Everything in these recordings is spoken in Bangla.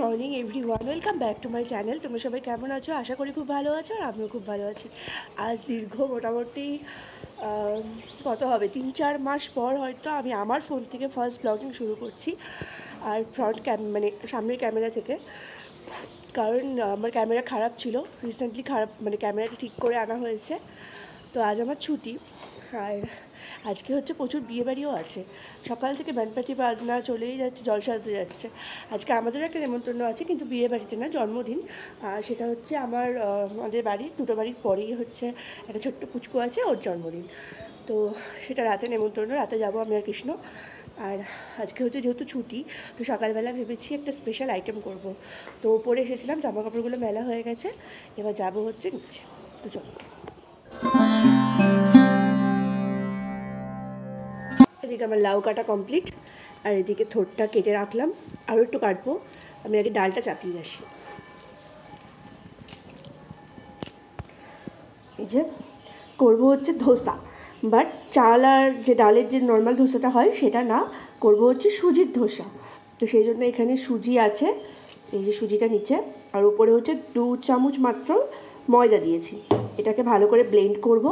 Morning everyone, welcome back to my channel. তোমরা সবাই কেমন আছো? আশা করি খুব ভালো আছো, আর আমিও খুব ভালো আছি। আজ দীর্ঘ মোটামুটি কত হবে 3-4 মাস পর হয়তো আমি আমার ফোন থেকে ফার্স্ট ব্লগিং শুরু করছি, আর মানে সামনের ক্যামেরা থেকে। কারণ আমার ক্যামেরা খারাপ ছিল, রিসেন্টলি খারাপ মানে ক্যামেরাটা ঠিক করে আনা হয়েছে। তো আজ আমার ছুটি, আর আজকে হচ্ছে প্রচুর বিয়েবাড়িও আছে। সকাল থেকে ব্যান্ডপার্টি বাজনা চলেই যাচ্ছে, জল সাজতে যাচ্ছে। আজকে আমাদেরও একটা নেমন্তন্ন আছে, কিন্তু বিয়ে বাড়িতে না, জন্মদিন। সেটা হচ্ছে আমাদের বাড়ির দুটো বাড়ির পরেই হচ্ছে একটা ছোট্ট পুচকু আছে, ওর জন্মদিন। তো সেটা রাতে নেমন্তন্ন, রাতে যাবো আমি আর কৃষ্ণ। আর আজকে হচ্ছে যেহেতু ছুটি, তো সকালবেলা ভেবেছি একটা স্পেশাল আইটেম করব। তো ওপরে এসেছিলাম, জামা কাপড়গুলো মেলা হয়ে গেছে, এবার যাবো হচ্ছে নিচে। তো চলো। এদিকে আমার লাউ কাটা কমপ্লিট, আর এদিকে থোড়টা কেটে রাখলাম, আরও একটু কাটবো। আমি আগে ডালটা চাপিয়ে আসি। এই যে করবো হচ্ছে ধোসা, বাট চাল আর যে ডালের যে নর্মাল ধোসাটা হয় সেটা না, করবো হচ্ছে সুজির ধোসা। তো সেই জন্য এখানে সুজি আছে, এই যে সুজিটা নিচে, আর উপরে হচ্ছে 2 চামচ মাত্র ময়দা দিয়েছি। এটাকে ভালো করে ব্লেন্ড করব।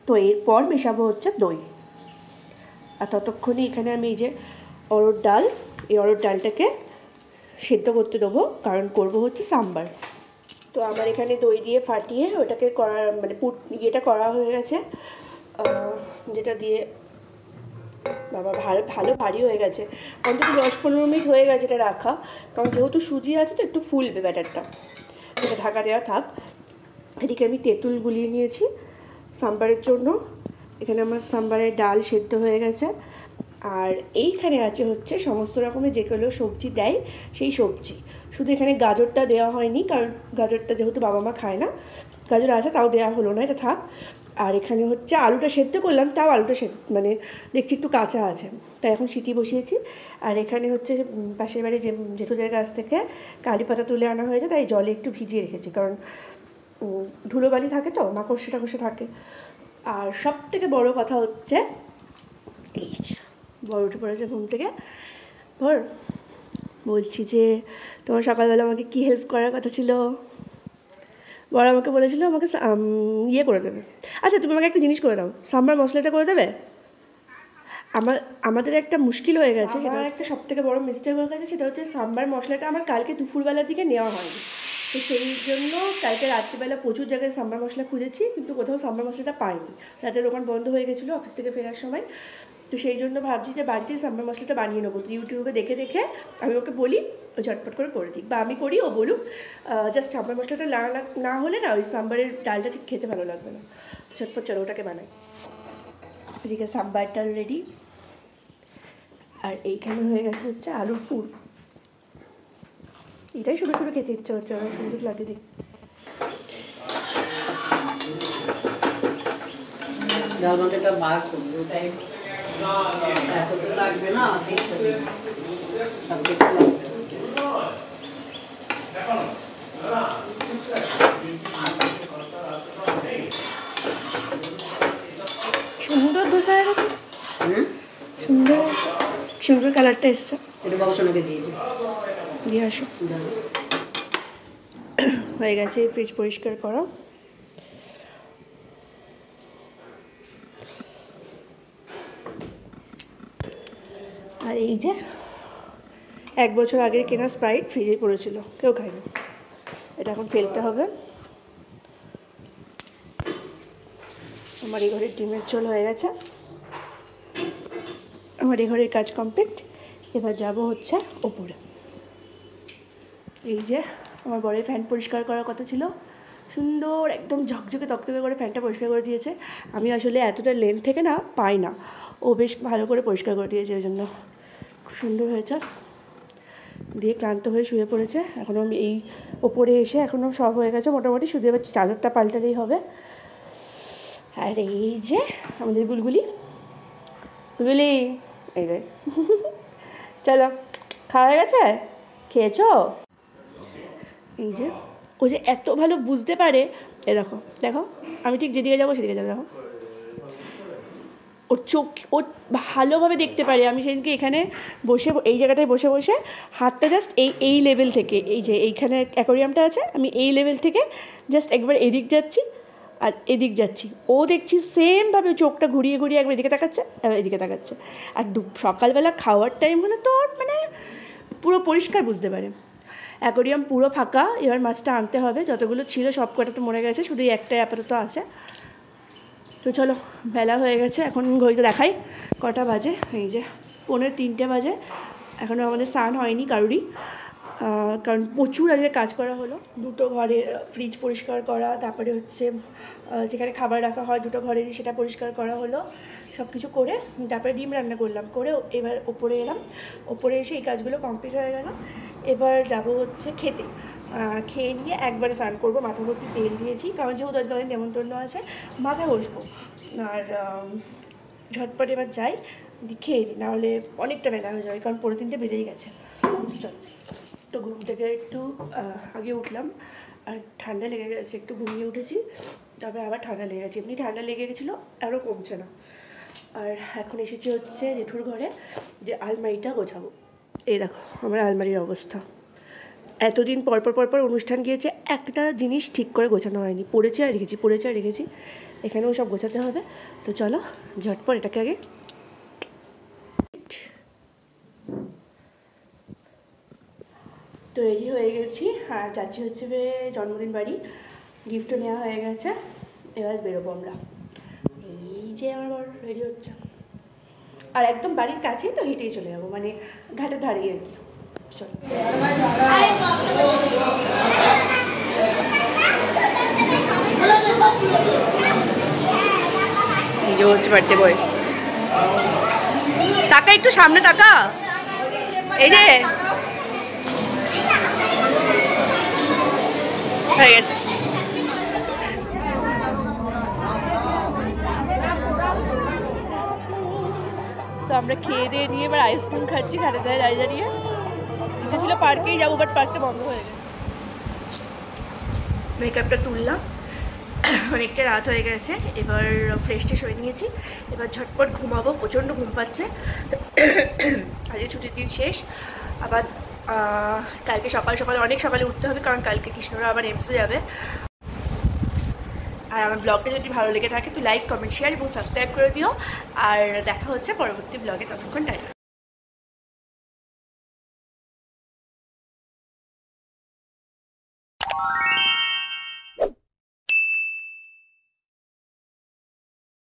তো এরপর মেশাবো হচ্ছে দই। আর ততক্ষণে এখানে আমি এই যে অড়হর ডাল, এই অড়হর ডালটাকে সেদ্ধ করতে দেবো, কারণ করব হচ্ছে সাম্বার। তো আমার এখানে দই দিয়ে ফাটিয়ে ওটাকে করা মানে ইয়েটা করা হয়ে গেছে, যেটা দিয়ে বাবা ভালো ভালো ভারী হয়ে গেছে। অন্তত 10-15 মিনিট হয়ে গেছে এটা রাখা, কারণ যেহেতু সুজি আছে তো একটু ফুলবে ব্যাটারটা। এটা ঢাকা দেওয়া থাক। এদিকে আমি তেঁতুল গুলিয়ে নিয়েছি সাম্বারের জন্য। এখানে আমার সাম্বারের ডাল সেদ্ধ হয়ে গেছে, আর এইখানে আছে হচ্ছে সমস্ত রকমের যেগুলো সবজি দেয় সেই সবজি। শুধু এখানে গাজরটা দেওয়া হয়নি, কারণ গাজরটা যেহেতু বাবা মা খায় না, গাজর আছে তাও দেওয়া হলো না, এটা থাক। আর এখানে হচ্ছে আলুটা সেদ্ধ করলাম, তাও আলুটা মানে দেখছি একটু কাঁচা আছে, তাই এখন সিটি বসিয়েছি। আর এখানে হচ্ছে পাশের বাড়ি জেঠুদের কাছ থেকে কারি পাতা তুলে আনা হয়েছে, তাই জলে একটু ভিজিয়ে রেখেছি, কারণ ধুলোবালি থাকে তো, মাকড়সা টাকড়সা থাকে। আর সব থেকে বড়ো কথা হচ্ছে এই বড় উঠে পড়েছে ঘুম থেকে। বলছি যে তোমার সকালবেলা আমাকে কি হেল্প করার কথা ছিল? বড় আমাকে বলেছিল আমাকে ইয়ে করে দেবে। আচ্ছা তুমি আমাকে একটা জিনিস করে দাও, সাম্বার মশলাটা করে দেবে। আমাদের একটা মুশকিল হয়ে গেছে, সেটা একটা সব থেকে বড়ো মিস্টেক হয়ে গেছে, সেটা হচ্ছে সাম্বার মশলাটা আমার কালকে দুপুরবেলার দিকে নেওয়া হয়নি। তো সেই জন্য কালকে রাত্রিবেলা প্রচুর জায়গায় সাম্বার মশলা খুঁজেছি, কিন্তু কোথাও সাম্বার মশলাটা পাইনি। রাতে দোকান বন্ধ হয়ে গেছিলো অফিস থেকে ফেরার সময়। তো সেই জন্য ভাবছি যে বাড়িতেই সাম্বার মশলাটা বানিয়ে নেবো। তো ইউটিউবে দেখে দেখে আমি ওকে বলি ও ঝটপট করে দিক, বা আমি করি ও বলুক। জাস্ট সাম্বার মশলাটা না হলে না ওই সাম্বারের ডালটা ঠিক খেতে ভালো লাগবে না। ঝটপট চলো ওটাকে বানাই। এদিকে সাম্বার ডাল রেডি, আর এইখানে হয়ে গেছে হচ্ছে আলুর পুর। এটাই শুধু শুধু খেতে ইচ্ছে হচ্ছে, আমার সুন্দর লাগে দিই। লাগবে না সুন্দর ধোসা হয়ে গেছে, সুন্দর সুন্দর কালারটা এসছে। এটা বাবুসোনাকে দিয়ে আসো। হয়ে গেছে ফ্রিজ পরিষ্কার করা। আর এই যে 1 বছর আগের কেনা স্প্রাইট ফ্রিজে পড়েছিল, কেউ খায়নি, এটা এখন ফেলতে হবে। আমার এই ঘরের ডিমের ঝোল হয়ে গেছে, আমার এই ঘরের কাজ কমপ্লিট। এবার যাব হচ্ছে ওপরে। এই যে আমার বরের ফ্যান পরিষ্কার করার কথা ছিল, সুন্দর একদম ঝকঝকে তকতকে করে ফ্যানটা পরিষ্কার করে দিয়েছে। আমি আসলে এতটা লেন্থ থেকে না পাই না, ও বেশ ভালো করে পরিষ্কার করে দিয়েছে, ওই জন্য খুব সুন্দর হয়েছে। দিয়ে ক্লান্ত হয়ে শুয়ে পড়েছে। এখনও আমি এই ওপরে এসে এখনও সব হয়ে গেছে মোটামুটি, শুধু এবার চাদরটা পাল্টালেই হবে। আর এই যে আমাদের বুলবুলি, এই যে চলো খাওয়া হয়ে গেছে, খেয়েছো? এই যে ও যে এত ভালো বুঝতে পারে, দেখো দেখো আমি ঠিক যেদিকে যাবো সেদিকে যাবো। দেখো ওর চোখ ও ভালোভাবে দেখতে পারে। আমি সেদিনকে এখানে বসে এই জায়গাটায় বসে বসে হাতটা জাস্ট এই লেভেল থেকে, এই যে এইখানে অ্যাকোরিয়ামটা আছে, আমি এই লেভেল থেকে জাস্ট একবার এদিক যাচ্ছি আর এদিক যাচ্ছি, ও দেখছি সেমভাবে চোখটা ঘুরিয়ে ঘুরিয়ে একবার এদিকে তাকাচ্ছে এবার এদিকে তাকাচ্ছে। আর সকালবেলা খাওয়ার টাইম হলে তো মানে পুরো পরিষ্কার বুঝতে পারে। অ্যাকোরিয়াম পুরো ফাঁকা, এবার মাছটা আনতে হবে। যতগুলো ছিল সব কটা তো মরে গেছে, শুধু একটাই আপাতত আছে। তো চলো, বেলা হয়ে গেছে, এখন ঘড়িতে দেখাই কটা বাজে। এই যে 2:45 বাজে, এখনও আমাদের স্নান হয়নি কারুরই, কারণ প্রচুর আজকে কাজ করা হলো। 2টো ঘরের ফ্রিজ পরিষ্কার করা, তারপরে হচ্ছে যেখানে খাবার রাখা হয় 2টো ঘরেরই সেটা পরিষ্কার করা হলো। সব কিছু করে তারপরে ডিম রান্না করলাম, করে এবার ওপরে এলাম। ওপরে এসে এই কাজগুলো কমপ্লিট হয়ে গেল। এবার যাবো হচ্ছে খেতে, খেয়ে নিয়ে একবারে স্নান করবো, মাথা ভর্তি তেল দিয়েছি, কারণ যেহেতু আজকে অনেক নেমন্তন্ন আছে, মাথা ঘষবো। আর ঝটপট এবার যাই, খেয়ে নিই, নাহলে অনেকটা বেলা হয়ে যাবে, কারণ 3:30 বেজেই গেছে। চলো, তো ঘুম থেকে একটু আগে উঠলাম, আর ঠান্ডা লেগে গেছে, একটু ঘুমিয়ে উঠেছি, তারপরে আবার ঠান্ডা লেগে গেছে। এমনি ঠান্ডা লেগে গেছিলো, আরও কমছে না। আর এখন এসেছি হচ্ছে জেঠুর ঘরে, যে আলমারিটা গোছাবো। এই দেখো আমার আলমারির অবস্থা, এতদিন পরপর অনুষ্ঠান গিয়েছে, একটা জিনিস ঠিক করে গোছানো হয়নি, পড়েছে আর রেখেছি। এখানেও সব গোছাতে হবে। তো চলো ঝটপট এটাকে আগে। তো রেডি হয়ে গেছি, আর যাচ্ছি হচ্ছে জন্মদিন বাড়ি, গিফটও নেওয়া হয়ে গেছে, এবার বেরোবো আমরা। এই যে আমার বড় রেডি হচ্ছে, আর একদম বাড়ির কাছেই তো, হেঁটেই চলে যাবো, মানে ঘাটের ধারেই আর কি। চলো, এই যে হচ্ছে বার্থডে বয়, টাকা একটু সামনে টাকা, এই যে হয়ে গেছে। তো আমরা খেয়ে দিয়ে নিয়ে এবার আইসক্রিম খাচ্ছি ঘাটে ধারে দাঁড়িয়ে। ইচ্ছে ছিল পার্কেই যাবো, বাট পার্কটা বন্ধ হয়ে গেছে। মেকআপটা তুললাম, অনেকটা রাত হয়ে গেছে, এবার ফ্রেশ ট্রেশ হয়ে নিয়েছি, এবার ঝটপট ঘুমাবো, প্রচণ্ড ঘুম পাচ্ছে। আজকে ছুটির দিন শেষ, আবার কালকে সকালে অনেক সকালে উঠতে হবে, কারণ কালকে কৃষ্ণরা আবার এমসে যাবে। আর আমার ব্লগটা যদি ভালো লেগে থাকে তো লাইক, কমেন্ট, শেয়ার এবং সাবস্ক্রাইব করে দিও। আর দেখা হচ্ছে পরবর্তী ব্লগে, ততক্ষণ টাইম।